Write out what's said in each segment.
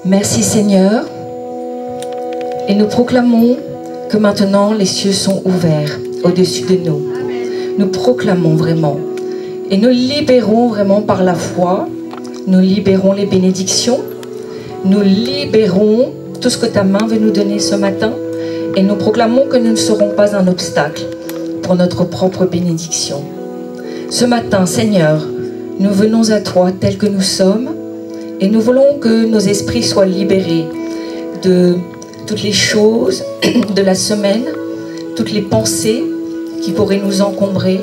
Merci Seigneur. Et nous proclamons que maintenant les cieux sont ouverts au-dessus de nous. Nous proclamons vraiment. Et nous libérons vraiment par la foi. Nous libérons les bénédictions. Nous libérons tout ce que ta main veut nous donner ce matin. Et nous proclamons que nous ne serons pas un obstacle pour notre propre bénédiction. Ce matin, Seigneur, nous venons à toi tels que nous sommes. Et nous voulons que nos esprits soient libérés de toutes les choses de la semaine, toutes les pensées qui pourraient nous encombrer.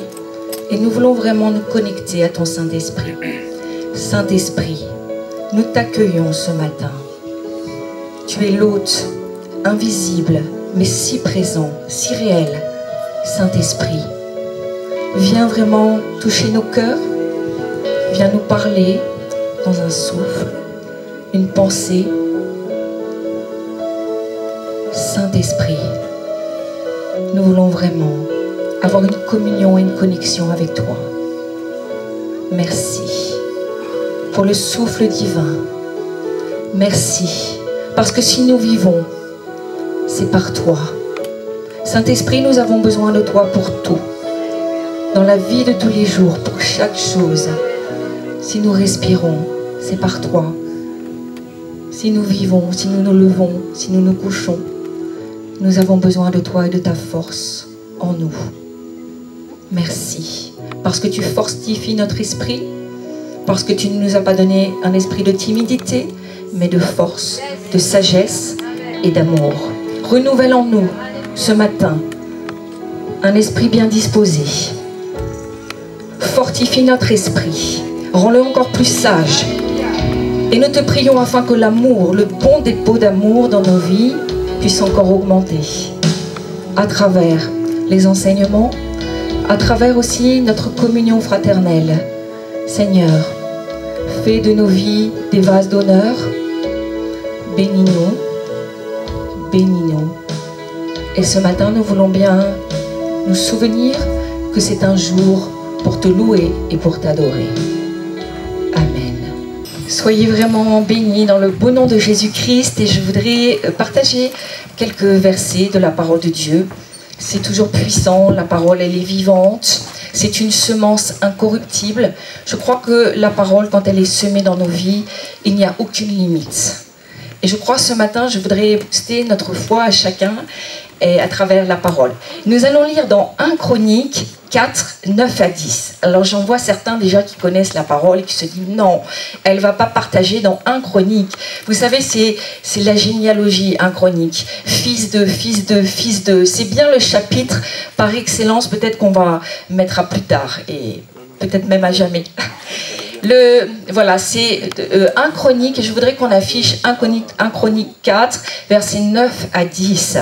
Et nous voulons vraiment nous connecter à ton Saint-Esprit. Saint-Esprit, nous t'accueillons ce matin. Tu es l'hôte, invisible, mais si présent, si réel. Saint-Esprit, viens vraiment toucher nos cœurs, viens nous parler dans un souffle, une pensée. Saint-Esprit, nous voulons vraiment avoir une communion et une connexion avec toi. Merci pour le souffle divin. Merci, parce que si nous vivons, c'est par toi. Saint-Esprit, nous avons besoin de toi pour tout. Dans la vie de tous les jours, pour chaque chose. Si nous respirons, c'est par toi. Si nous vivons, si nous nous levons, si nous nous couchons, nous avons besoin de toi et de ta force en nous. Merci, parce que tu fortifies notre esprit, parce que tu ne nous as pas donné un esprit de timidité, mais de force, de sagesse et d'amour. Renouvelle en nous, ce matin, un esprit bien disposé. Fortifie notre esprit, rends-le encore plus sage. Et nous te prions afin que l'amour, le bon dépôt d'amour dans nos vies puisse encore augmenter. À travers les enseignements, à travers aussi notre communion fraternelle. Seigneur, fais de nos vies des vases d'honneur. Bénis-nous, bénis-nous. Et ce matin, nous voulons bien nous souvenir que c'est un jour pour te louer et pour t'adorer. Amen. Soyez vraiment bénis dans le beau nom de Jésus-Christ et je voudrais partager quelques versets de la parole de Dieu. C'est toujours puissant, la parole elle est vivante, c'est une semence incorruptible. Je crois que la parole, quand elle est semée dans nos vies, il n'y a aucune limite. Et je crois ce matin, je voudrais booster notre foi à chacun et à travers la parole. Nous allons lire dans 1 Chronique 4, 9 à 10. Alors j'en vois certains déjà qui connaissent la parole et qui se disent non, elle ne va pas partager dans 1 Chronique. Vous savez, c'est la généalogie, 1 Chronique. Fils de, fils de, fils de. C'est bien le chapitre par excellence, peut-être qu'on va mettre à plus tard et peut-être même à jamais. Voilà, c'est 1 Chronique, et je voudrais qu'on affiche 1 Chronique 4, versets 9 à 10.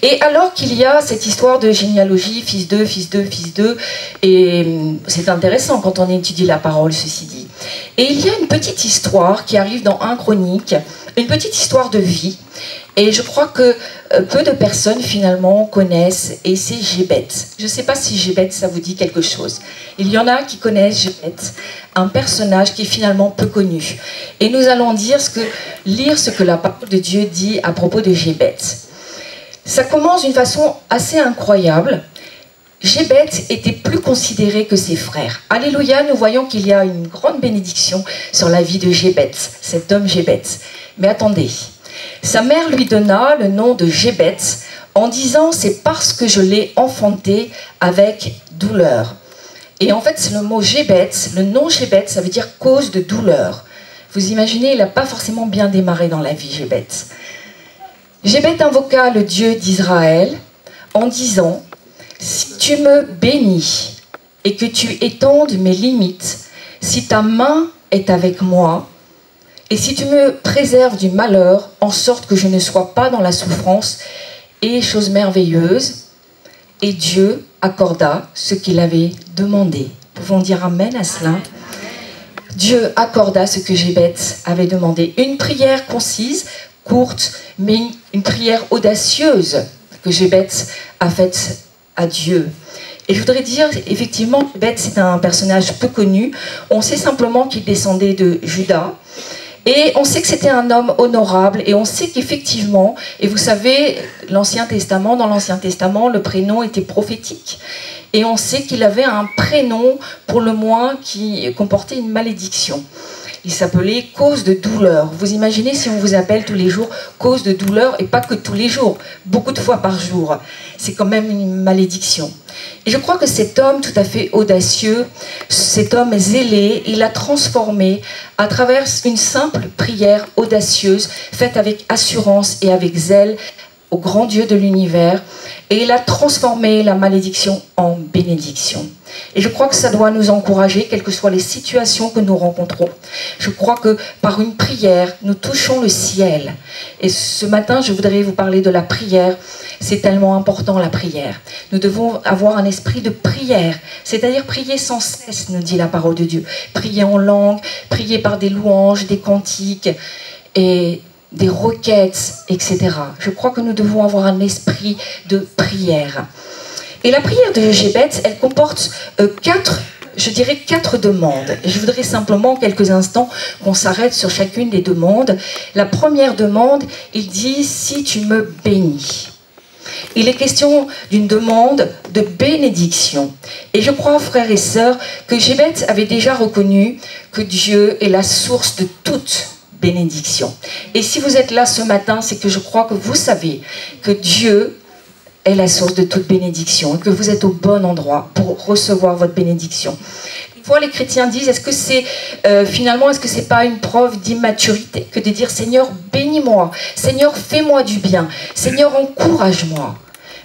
Et alors qu'il y a cette histoire de généalogie, fils d'eux, fils d'eux, fils d'eux, et c'est intéressant quand on étudie la parole, ceci dit. Et il y a une petite histoire qui arrive dans 1 Chronique, une petite histoire de vie, et je crois que peu de personnes finalement connaissent, et c'est Gébet. Je ne sais pas si Gébet ça vous dit quelque chose. Il y en a qui connaissent Gébet, un personnage qui est finalement peu connu. Et nous allons lire ce que la parole de Dieu dit à propos de Gébet. Ça commence d'une façon assez incroyable. Gébet était plus considéré que ses frères. Alléluia, nous voyons qu'il y a une grande bénédiction sur la vie de Gébet, cet homme Gébet. Mais attendez, sa mère lui donna le nom de Gébet en disant « c'est parce que je l'ai enfanté avec douleur ». Et en fait, c'est le mot Gébet, le nom Gébet, ça veut dire cause de douleur. Vous imaginez, il n'a pas forcément bien démarré dans la vie, Gébet. Gébet invoqua le Dieu d'Israël en disant « si tu me bénis et que tu étendes mes limites, si ta main est avec moi, et si tu me préserves du malheur, en sorte que je ne sois pas dans la souffrance, et chose merveilleuse, et Dieu accorda ce qu'il avait demandé. » Pouvons dire Amen à cela? Dieu accorda ce que Gébet avait demandé. Une prière concise, courte, mais une prière audacieuse que Gébet a faite à Dieu. Et je voudrais dire, effectivement, Gébet, c'est un personnage peu connu. On sait simplement qu'il descendait de Juda. Et on sait que c'était un homme honorable, et on sait qu'effectivement, et vous savez, dans l'Ancien Testament, le prénom était prophétique. Et on sait qu'il avait un prénom, pour le moins, qui comportait une malédiction. Il s'appelait cause de douleur. Vous imaginez si on vous appelle tous les jours cause de douleur, et pas que tous les jours, beaucoup de fois par jour. C'est quand même une malédiction. Et je crois que cet homme tout à fait audacieux, cet homme zélé, il a transformé à travers une simple prière audacieuse, faite avec assurance et avec zèle, au grand Dieu de l'univers, et il a transformé la malédiction en bénédiction. Et je crois que ça doit nous encourager, quelles que soient les situations que nous rencontrons. Je crois que par une prière, nous touchons le ciel. Et ce matin, je voudrais vous parler de la prière. C'est tellement important, la prière. Nous devons avoir un esprit de prière, c'est-à-dire prier sans cesse, nous dit la parole de Dieu. Prier en langue, prier par des louanges, des cantiques, et des requêtes, etc. Je crois que nous devons avoir un esprit de prière. Et la prière de Jébet, elle comporte quatre demandes. Et je voudrais simplement, quelques instants, qu'on s'arrête sur chacune des demandes. La première demande, il dit « si tu me bénis ». Il est question d'une demande de bénédiction. Et je crois, frères et sœurs, que Jébet avait déjà reconnu que Dieu est la source de toute bénédiction. Et si vous êtes là ce matin, c'est que je crois que vous savez que Dieu est la source de toute bénédiction et que vous êtes au bon endroit pour recevoir votre bénédiction. Une fois, les chrétiens disent, est-ce que c'est finalement, est-ce que c'est pas une preuve d'immaturité que de dire, Seigneur, bénis-moi, Seigneur, fais-moi du bien, Seigneur, encourage-moi.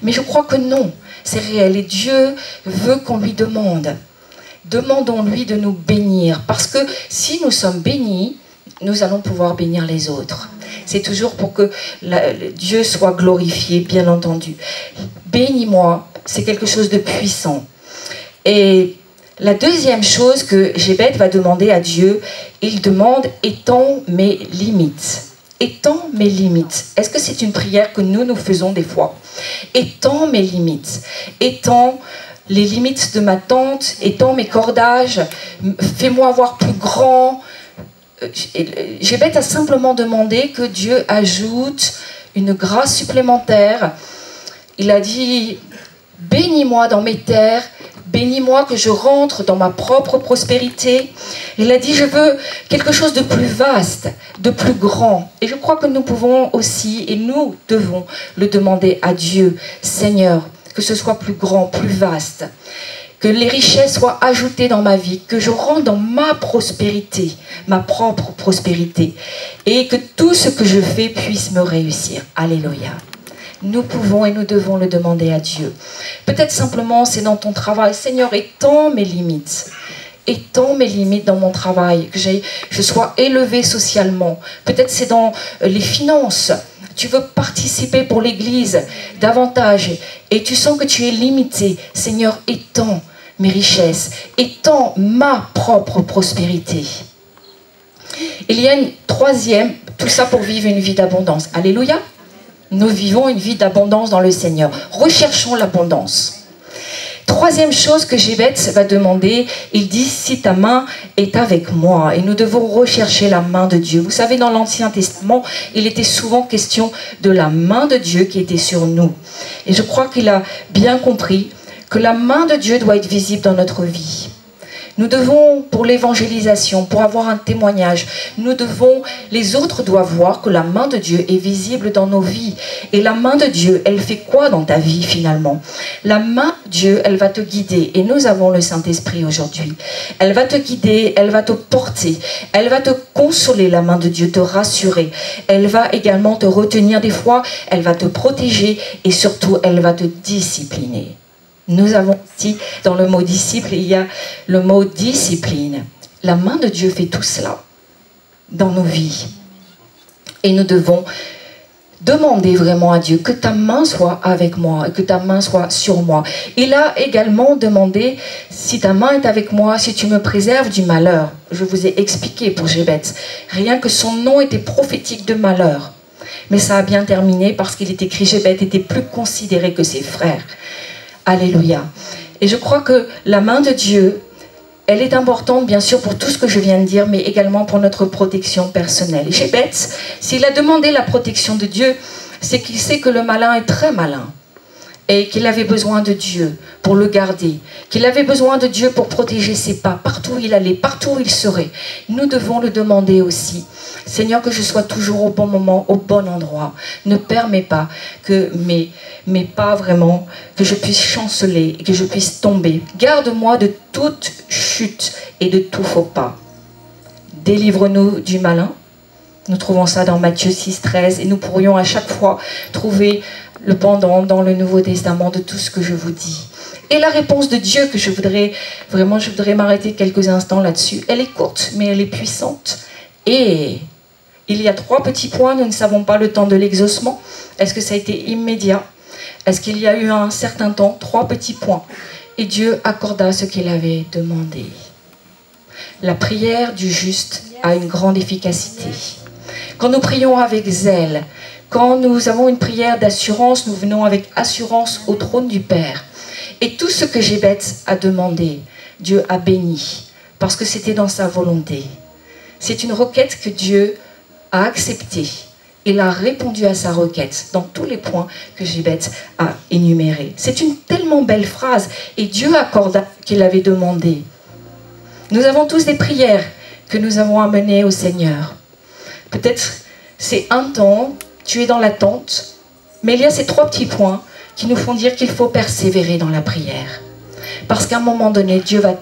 Mais je crois que non, c'est réel et Dieu veut qu'on lui demande. Demandons-lui de nous bénir, parce que si nous sommes bénis, nous allons pouvoir bénir les autres. C'est toujours pour que Dieu soit glorifié, bien entendu. Bénis-moi, c'est quelque chose de puissant. Et la deuxième chose que Jébet va demander à Dieu, il demande « étends mes limites ». Étends mes limites. Est-ce que c'est une prière que nous faisons des fois? Étends mes limites. Étends les limites de ma tente, étends mes cordages, fais-moi voir plus grand. Jébet a simplement demandé que Dieu ajoute une grâce supplémentaire. Il a dit « bénis-moi dans mes terres, bénis-moi que je rentre dans ma propre prospérité ». Il a dit « je veux quelque chose de plus vaste, de plus grand ». Et je crois que nous pouvons aussi, et nous devons le demander à Dieu, « Seigneur, que ce soit plus grand, plus vaste ». Que les richesses soient ajoutées dans ma vie, que je rentre dans ma prospérité, ma propre prospérité, et que tout ce que je fais puisse me réussir. Alléluia. Nous pouvons et nous devons le demander à Dieu. Peut-être simplement c'est dans ton travail. Seigneur, étends mes limites. Étends mes limites dans mon travail, que je sois élevé socialement. Peut-être c'est dans les finances. Tu veux participer pour l'Église davantage et tu sens que tu es limité. Seigneur, étends mes richesses, étends ma propre prospérité. Il y a une troisième, tout ça pour vivre une vie d'abondance. Alléluia. Nous vivons une vie d'abondance dans le Seigneur. Recherchons l'abondance. Troisième chose que Jébet va demander, il dit « si ta main est avec moi ». Et nous devons rechercher la main de Dieu. Vous savez, dans l'Ancien Testament, il était souvent question de la main de Dieu qui était sur nous. Et je crois qu'il a bien compris que la main de Dieu doit être visible dans notre vie. Nous devons, pour l'évangélisation, pour avoir un témoignage, les autres doivent voir que la main de Dieu est visible dans nos vies. Et la main de Dieu, elle fait quoi dans ta vie finalement? La main de Dieu, elle va te guider. Et nous avons le Saint-Esprit aujourd'hui. Elle va te guider, elle va te porter, elle va te consoler, la main de Dieu, te rassurer. Elle va également te retenir des fois, elle va te protéger et surtout, elle va te discipliner. Nous avons ici, dans le mot disciple, il y a le mot discipline. La main de Dieu fait tout cela dans nos vies. Et nous devons demander vraiment à Dieu que ta main soit avec moi, que ta main soit sur moi. Il a également demandé, si ta main est avec moi, si tu me préserves du malheur. Je vous ai expliqué pour Jébet. Rien que son nom était prophétique de malheur. Mais ça a bien terminé parce qu'il est écrit, Jébet était plus considéré que ses frères. Alléluia. Et je crois que la main de Dieu elle est importante bien sûr pour tout ce que je viens de dire, mais également pour notre protection personnelle. Jébet, s'il a demandé la protection de Dieu, c'est qu'il sait que le malin est très malin et qu'il avait besoin de Dieu pour le garder, qu'il avait besoin de Dieu pour protéger ses pas, partout où il allait, partout où il serait. Nous devons le demander aussi. Seigneur, que je sois toujours au bon moment, au bon endroit. Ne permets pas que mes pas vraiment, que je puisse chanceler et que je puisse tomber. Garde-moi de toute chute et de tout faux pas. Délivre-nous du malin. Nous trouvons ça dans Matthieu 6, 13 et nous pourrions à chaque fois trouver le pendant dans le Nouveau Testament de tout ce que je vous dis. Et la réponse de Dieu que je voudrais m'arrêter quelques instants là-dessus, elle est courte mais elle est puissante. Et il y a 3 petits points, nous ne savons pas le temps de l'exaucement. Est-ce que ça a été immédiat? Est-ce qu'il y a eu un certain temps? 3 petits points. Et Dieu accorda ce qu'il avait demandé. La prière du juste a une grande efficacité. Quand nous prions avec zèle, quand nous avons une prière d'assurance, nous venons avec assurance au trône du Père. Et tout ce que Jébet a demandé, Dieu a béni, parce que c'était dans sa volonté. C'est une requête que Dieu a acceptée. Il a répondu à sa requête dans tous les points que Jébet a énumérés. C'est une tellement belle phrase, et Dieu accorda qu'il avait demandé. Nous avons tous des prières que nous avons amenées au Seigneur. Peut-être c'est un temps, tu es dans l'attente, mais il y a ces 3 petits points qui nous font dire qu'il faut persévérer dans la prière. Parce qu'à un moment donné, Dieu va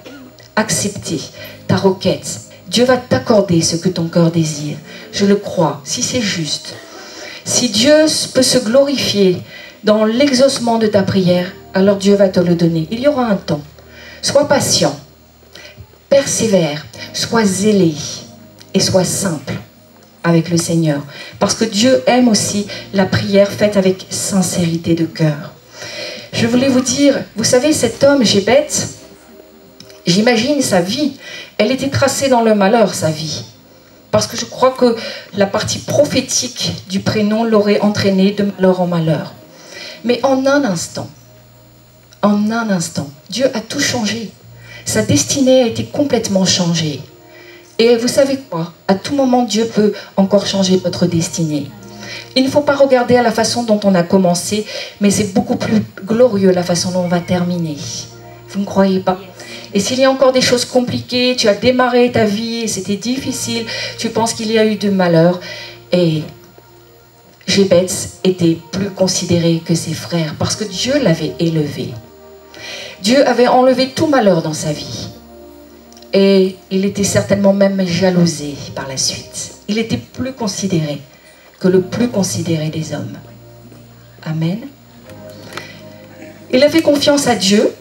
accepter ta requête. Dieu va t'accorder ce que ton cœur désire. Je le crois, si c'est juste. Si Dieu peut se glorifier dans l'exaucement de ta prière, alors Dieu va te le donner. Il y aura un temps. Sois patient, persévère, sois zélé et sois simple avec le Seigneur. Parce que Dieu aime aussi la prière faite avec sincérité de cœur. Je voulais vous dire, vous savez, cet homme, Jébet, j'imagine sa vie, elle était tracée dans le malheur, sa vie. Parce que je crois que la partie prophétique du prénom l'aurait entraîné de malheur en malheur. Mais en un instant, Dieu a tout changé. Sa destinée a été complètement changée. Et vous savez quoi? À tout moment, Dieu peut encore changer votre destinée. Il ne faut pas regarder à la façon dont on a commencé, mais c'est beaucoup plus glorieux la façon dont on va terminer. Vous ne croyez pas? Et s'il y a encore des choses compliquées, tu as démarré ta vie et c'était difficile, tu penses qu'il y a eu de malheur, et Jébet était plus considéré que ses frères parce que Dieu l'avait élevé. Dieu avait enlevé tout malheur dans sa vie. Et il était certainement même jalousé par la suite. Il était plus considéré que le plus considéré des hommes. Amen. Il a fait confiance à Dieu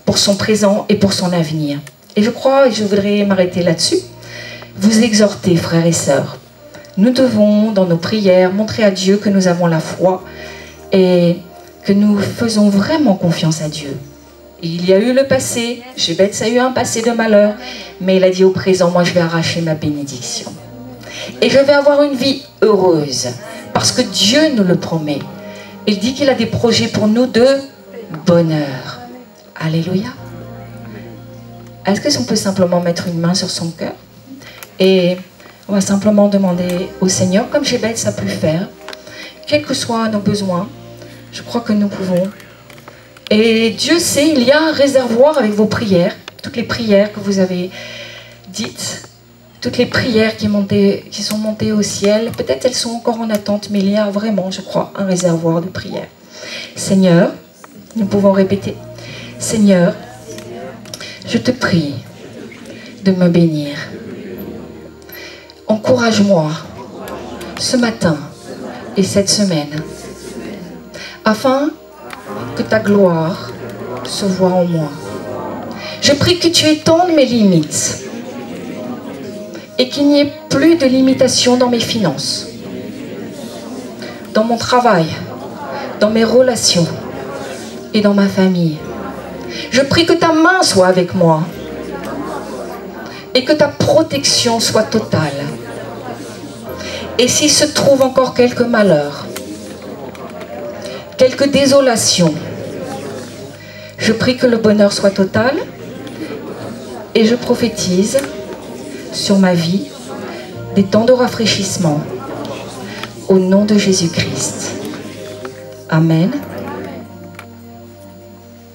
pour son présent et pour son avenir. Et je crois, et je voudrais m'arrêter là-dessus, vous exhorter, frères et sœurs. Nous devons, dans nos prières, montrer à Dieu que nous avons la foi et que nous faisons vraiment confiance à Dieu. Il y a eu le passé, Jébet a eu un passé de malheur, mais il a dit au présent, moi je vais arracher ma bénédiction. Et je vais avoir une vie heureuse, parce que Dieu nous le promet. Il dit qu'il a des projets pour nous de bonheur. Alléluia. Est-ce que on peut simplement mettre une main sur son cœur? Et on va simplement demander au Seigneur, comme Jébet a pu faire, quels que soient nos besoins, je crois que nous pouvons. Et Dieu sait, il y a un réservoir avec vos prières, toutes les prières que vous avez dites, toutes les prières qui sont montées au ciel. Peut-être elles sont encore en attente, mais il y a vraiment, je crois, un réservoir de prières. Seigneur, nous pouvons répéter, Seigneur, je te prie de me bénir. Encourage-moi ce matin et cette semaine, afin que ta gloire se voie en moi. Je prie que tu étendes mes limites et qu'il n'y ait plus de limitation dans mes finances, dans mon travail, dans mes relations et dans ma famille. Je prie que ta main soit avec moi et que ta protection soit totale. Et s'il se trouve encore quelques malheurs, quelques désolations, je prie que le bonheur soit total Et je prophétise sur ma vie des temps de rafraîchissement au nom de Jésus-Christ. Amen.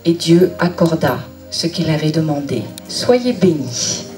Et Dieu accorda ce qu'il avait demandé. Soyez bénis.